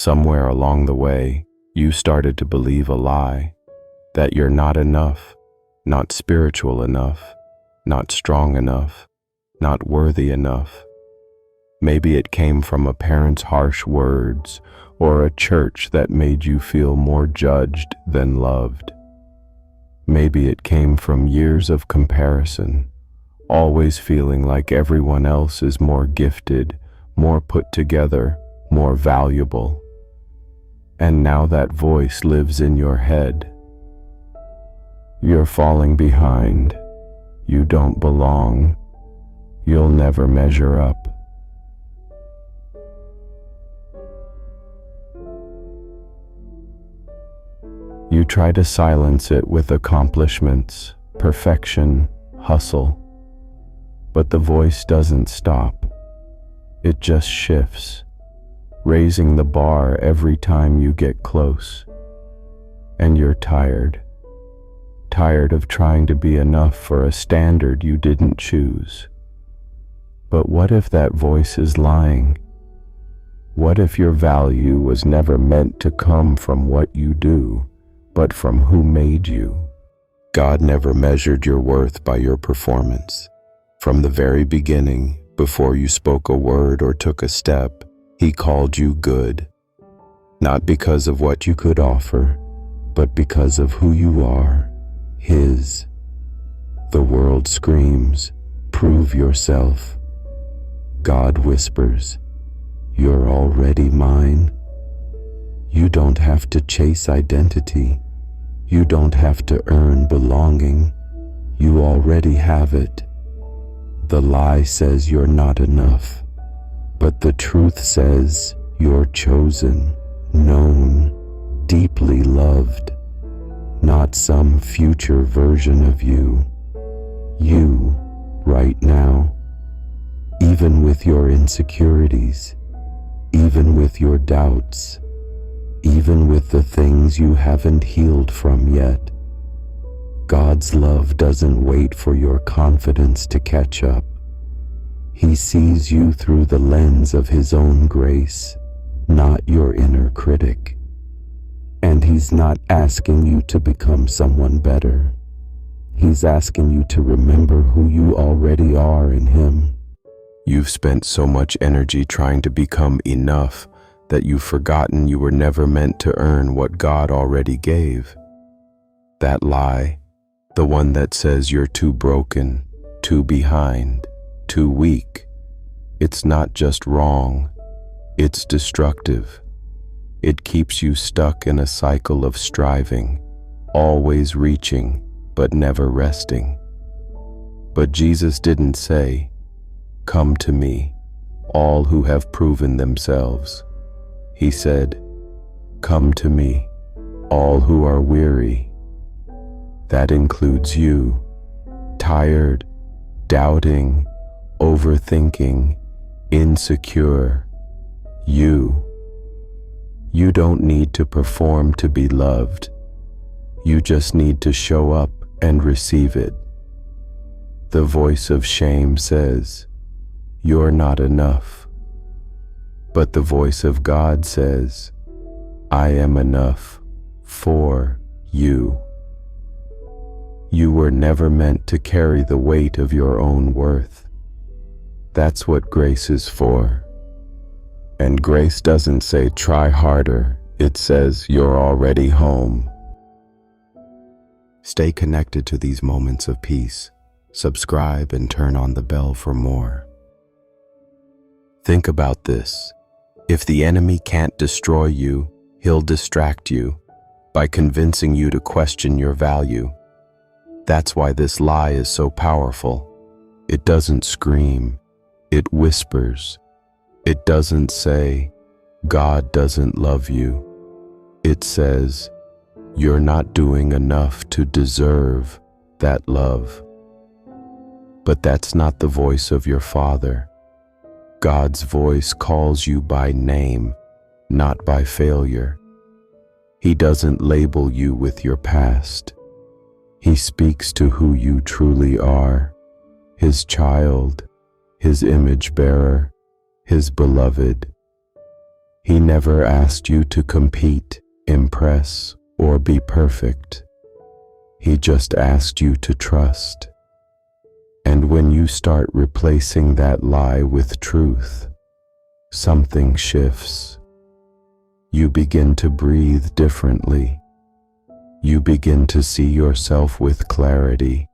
Somewhere along the way, you started to believe a lie, that you're not enough, not spiritual enough, not strong enough, not worthy enough. Maybe it came from a parent's harsh words or a church that made you feel more judged than loved. Maybe it came from years of comparison, always feeling like everyone else is more gifted, more put together, more valuable. And now that voice lives in your head. You're falling behind. You don't belong. You'll never measure up. You try to silence it with accomplishments, perfection, hustle. But the voice doesn't stop. It just shifts, raising the bar every time you get close. And you're tired of trying to be enough for a standard you didn't choose. But what if that voice is lying? What if your value was never meant to come from what you do, but from who made you? God never measured your worth by your performance. From the very beginning, before you spoke a word or took a step, He called you good. Not because of what you could offer, but because of who you are, His. The world screams, "Prove yourself." God whispers, "You're already mine." You don't have to chase identity. You don't have to earn belonging. You already have it. The lie says you're not enough, but the truth says you're chosen, known, deeply loved, not some future version of you. You, right now, even with your insecurities, even with your doubts, even with the things you haven't healed from yet. God's love doesn't wait for your confidence to catch up. He sees you through the lens of His own grace, not your inner critic. And He's not asking you to become someone better. He's asking you to remember who you already are in Him. You've spent so much energy trying to become enough that you've forgotten you were never meant to earn what God already gave. That lie, the one that says you're too broken, too behind, too weak, it's not just wrong, it's destructive. It keeps you stuck in a cycle of striving, always reaching, but never resting. But Jesus didn't say, "Come to me, all who have proven themselves." He said, "Come to me, all who are weary." That includes you, tired, doubting, overthinking, insecure. You don't need to perform to be loved. You just need to show up and receive it. The voice of shame says, "You're not enough." But the voice of God says, "I am enough for you." You were never meant to carry the weight of your own worth. That's what grace is for. And grace doesn't say try harder, it says you're already home. Stay connected to these moments of peace. Subscribe and turn on the bell for more. Think about this. If the enemy can't destroy you, he'll distract you by convincing you to question your value. That's why this lie is so powerful. It doesn't scream, it whispers. It doesn't say, "God doesn't love you." It says, "You're not doing enough to deserve that love." But that's not the voice of your Father. God's voice calls you by name, not by failure. He doesn't label you with your past. He speaks to who you truly are, His child, His image bearer, His beloved. He never asked you to compete, impress, or be perfect. He just asked you to trust. And when you start replacing that lie with truth, something shifts. You begin to breathe differently. You begin to see yourself with clarity,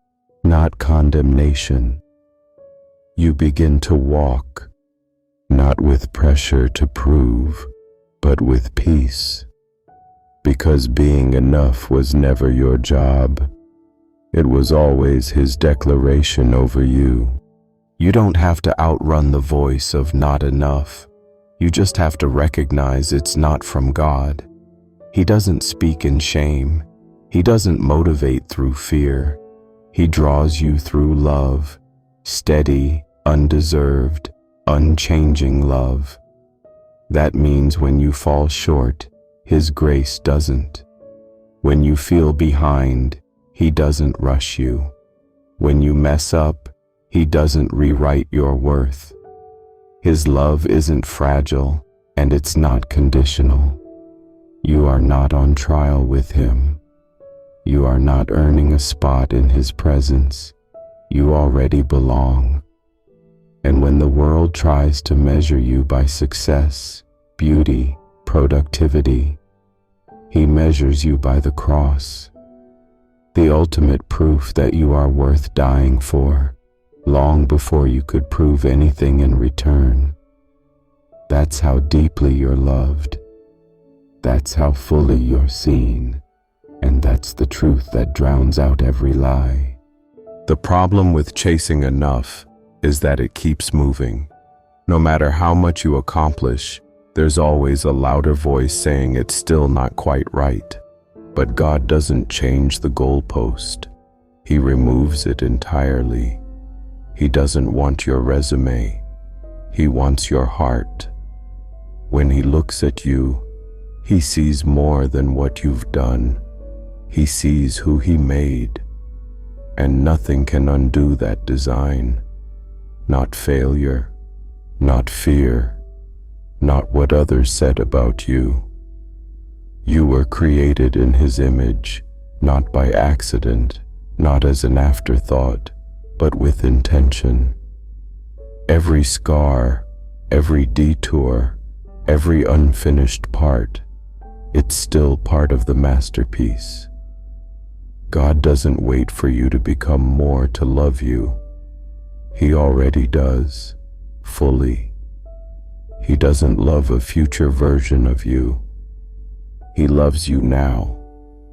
not condemnation. You begin to walk, not with pressure to prove, but with peace. Because being enough was never your job. It was always His declaration over you. You don't have to outrun the voice of not enough. You just have to recognize it's not from God. He doesn't speak in shame. He doesn't motivate through fear. He draws you through love, steady, undeserved, unchanging love. That means when you fall short, His grace doesn't. When you feel behind, He doesn't rush you. When you mess up, He doesn't rewrite your worth. His love isn't fragile, and it's not conditional. You are not on trial with Him. You are not earning a spot in His presence. You already belong. And when the world tries to measure you by success, beauty, productivity, He measures you by the cross. The ultimate proof that you are worth dying for, long before you could prove anything in return. That's how deeply you're loved. That's how fully you're seen. And that's the truth that drowns out every lie. The problem with chasing enough is that it keeps moving. No matter how much you accomplish, there's always a louder voice saying it's still not quite right. But God doesn't change the goalpost. He removes it entirely. He doesn't want your resume. He wants your heart. When He looks at you, He sees more than what you've done. He sees who He made. And nothing can undo that design. Not failure, not fear, not what others said about you. You were created in His image, not by accident, not as an afterthought, but with intention. Every scar, every detour, every unfinished part, it's still part of the masterpiece. God doesn't wait for you to become more to love you. He already does, fully. He doesn't love a future version of you. He loves you now,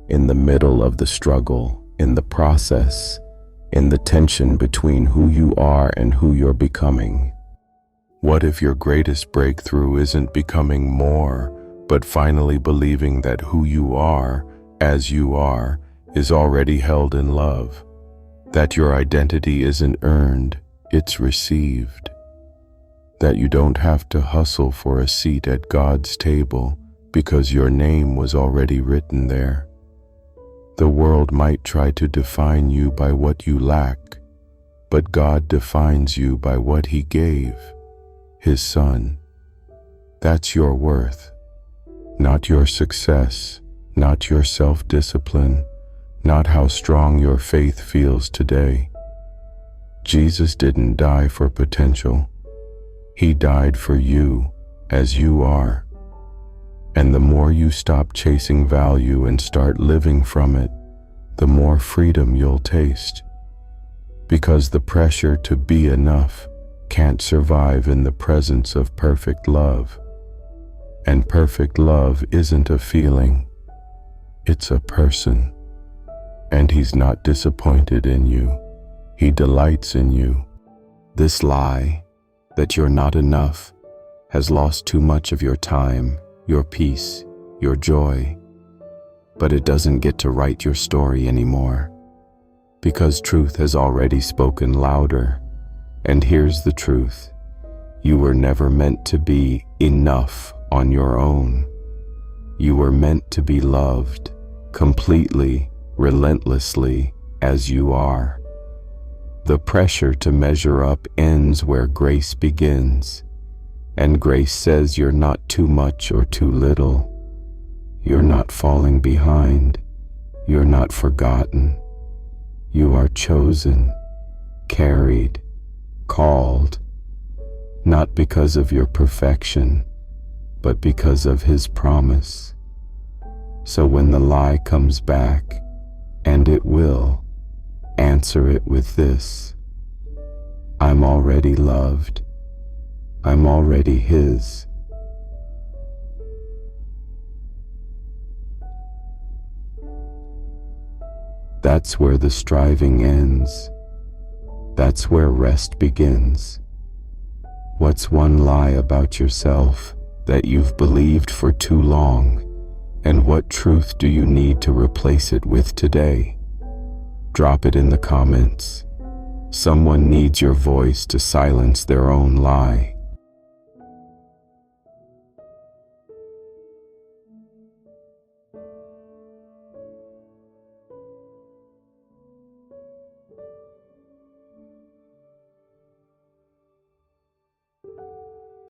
in the middle of the struggle, in the process, in the tension between who you are and who you're becoming. What if your greatest breakthrough isn't becoming more, but finally believing that who you are, as you are, is already held in love? That your identity isn't earned, it's received. That you don't have to hustle for a seat at God's table because your name was already written there. The world might try to define you by what you lack, but God defines you by what He gave, His Son. That's your worth, not your success, not your self-discipline, not how strong your faith feels today. Jesus didn't die for potential. He died for you as you are. And the more you stop chasing value and start living from it, the more freedom you'll taste. Because the pressure to be enough can't survive in the presence of perfect love. And perfect love isn't a feeling, it's a person. And He's not disappointed in you. He delights in you. This lie, that you're not enough, has lost too much of your time, your peace, your joy. But it doesn't get to write your story anymore, because truth has already spoken louder. And here's the truth. You were never meant to be enough on your own. You were meant to be loved, completely, relentlessly, as you are. The pressure to measure up ends where grace begins. And grace says you're not too much or too little. You're not falling behind. You're not forgotten. You are chosen, carried, called, not because of your perfection, but because of His promise. So when the lie comes back, and it will, answer it with this: I'm already loved. I'm already His. That's where the striving ends. That's where rest begins. What's one lie about yourself that you've believed for too long? And what truth do you need to replace it with today? Drop it in the comments. Someone needs your voice to silence their own lie.